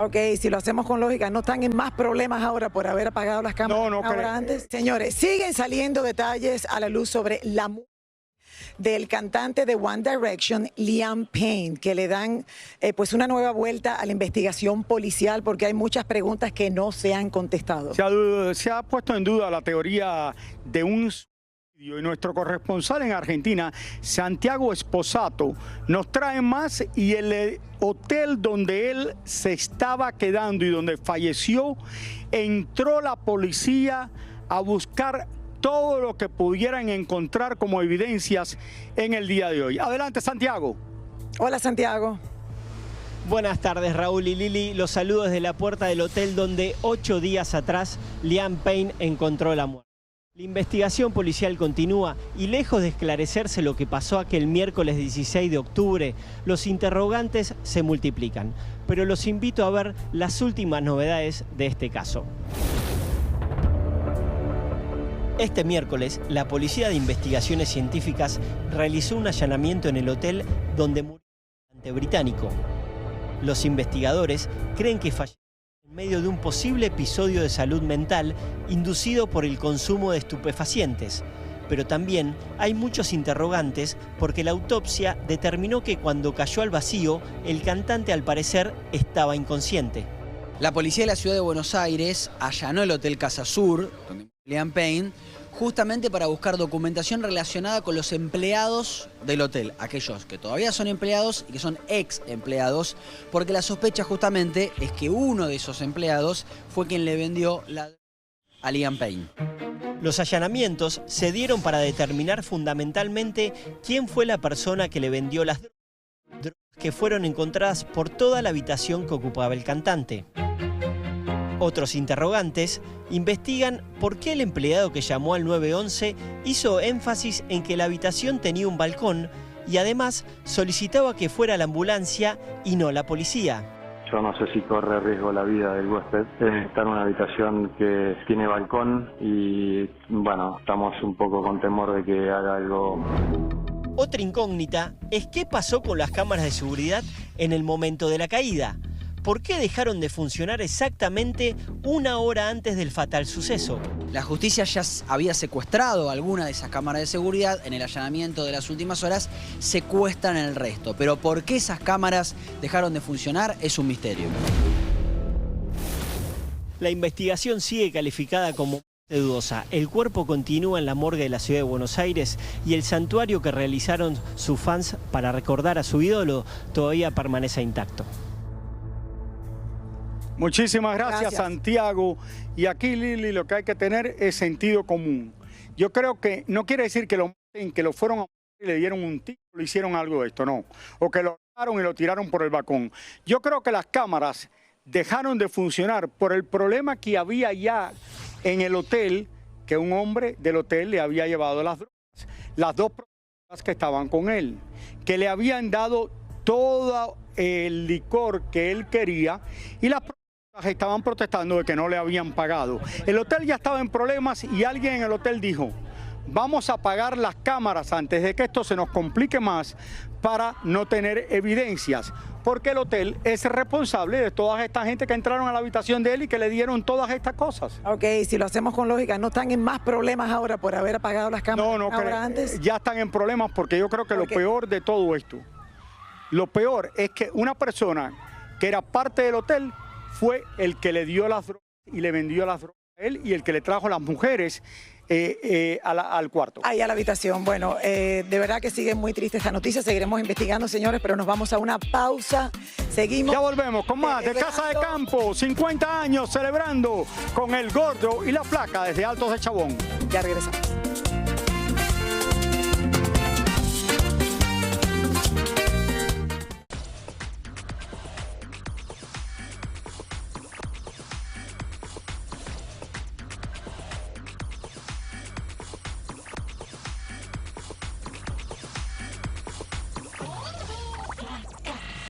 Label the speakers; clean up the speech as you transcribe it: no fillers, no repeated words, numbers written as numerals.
Speaker 1: Ok, si lo hacemos con lógica, ¿no están en más problemas ahora por haber apagado las cámaras ahora antes? Señores, siguen saliendo detalles a la luz sobre la muerte del cantante de One Direction, Liam Payne, que le dan pues una nueva vuelta a la investigación policial porque hay muchas preguntas que no se han contestado.
Speaker 2: Se ha puesto en duda la teoría de un suicidio y nuestro corresponsal en Argentina, Santiago Esposato, nos trae más y el hotel donde él se estaba quedando y donde falleció, entró la policía a buscar todo lo que pudieran encontrar como evidencias en el día de hoy. Adelante, Santiago.
Speaker 1: Hola, Santiago.
Speaker 3: Buenas tardes, Raúl y Lili. Los saludos desde la puerta del hotel donde 8 días atrás Liam Payne encontró la muerte. La investigación policial continúa y lejos de esclarecerse lo que pasó aquel miércoles 16 de octubre, los interrogantes se multiplican. Pero los invito a ver las últimas novedades de este caso. Este miércoles, la Policía de Investigaciones Científicas realizó un allanamiento en el hotel donde murió el cantante británico. Los investigadores creen que falleció en medio de un posible episodio de salud mental inducido por el consumo de estupefacientes. Pero también hay muchos interrogantes porque la autopsia determinó que cuando cayó al vacío, el cantante al parecer estaba inconsciente.
Speaker 4: La policía de la ciudad de Buenos Aires allanó el Hotel Casa Sur, donde murió Liam Payne, justamente para buscar documentación relacionada con los empleados del hotel, aquellos que todavía son empleados y que son ex empleados, porque la sospecha justamente es que uno de esos empleados fue quien le vendió a Liam Payne.
Speaker 3: Los allanamientos se dieron para determinar fundamentalmente quién fue la persona que le vendió las drogas que fueron encontradas por toda la habitación que ocupaba el cantante. Otros interrogantes investigan por qué el empleado que llamó al 911 hizo énfasis en que la habitación tenía un balcón y además solicitaba que fuera la ambulancia y no la policía.
Speaker 5: Yo no sé si corre riesgo la vida del huésped. Está en una habitación que tiene balcón y bueno, estamos un poco con temor de que haga algo.
Speaker 3: Otra incógnita es qué pasó con las cámaras de seguridad en el momento de la caída. ¿Por qué dejaron de funcionar exactamente una hora antes del fatal suceso?
Speaker 4: La justicia ya había secuestrado alguna de esas cámaras de seguridad. En el allanamiento de las últimas horas secuestran el resto. Pero ¿por qué esas cámaras dejaron de funcionar? Es un misterio.
Speaker 3: La investigación sigue calificada como dudosa. El cuerpo continúa en la morgue de la ciudad de Buenos Aires y el santuario que realizaron sus fans para recordar a su ídolo todavía permanece intacto.
Speaker 2: Muchísimas gracias, Santiago. Y aquí, Lili, lo que hay que tener es sentido común. Yo creo que no quiere decir que lo fueron a y le dieron un tiro, le hicieron algo de esto, no. O que lo tiraron y lo tiraron por el balcón. Yo creo que las cámaras dejaron de funcionar por el problema que había ya en el hotel, que un hombre del hotel le había llevado las drogas. Las dos personas que estaban con él, que le habían dado todo el licor que él quería y las estaban protestando de que no le habían pagado. El hotel ya estaba en problemas y alguien en el hotel dijo, vamos a apagar las cámaras antes de que esto se nos complique más para no tener evidencias, porque el hotel es responsable de toda esta gente que entraron a la habitación de él y que le dieron todas estas cosas.
Speaker 1: Ok, si lo hacemos con lógica, ¿no están en más problemas ahora por haber apagado las cámaras ahora antes?
Speaker 2: Ya están en problemas porque yo creo que lo peor de todo esto, lo peor es que una persona que era parte del hotel fue el que le dio las drogas y le vendió las drogas a él y el que le trajo a las mujeres al cuarto.
Speaker 1: Ahí a la habitación. Bueno, de verdad que sigue muy triste esta noticia. Seguiremos investigando, señores, pero nos vamos a una pausa. Seguimos.
Speaker 2: Ya volvemos con más de Casa de Campo. 50 años celebrando con el Gordo y la Flaca desde Altos de Chabón.
Speaker 1: Ya regresamos.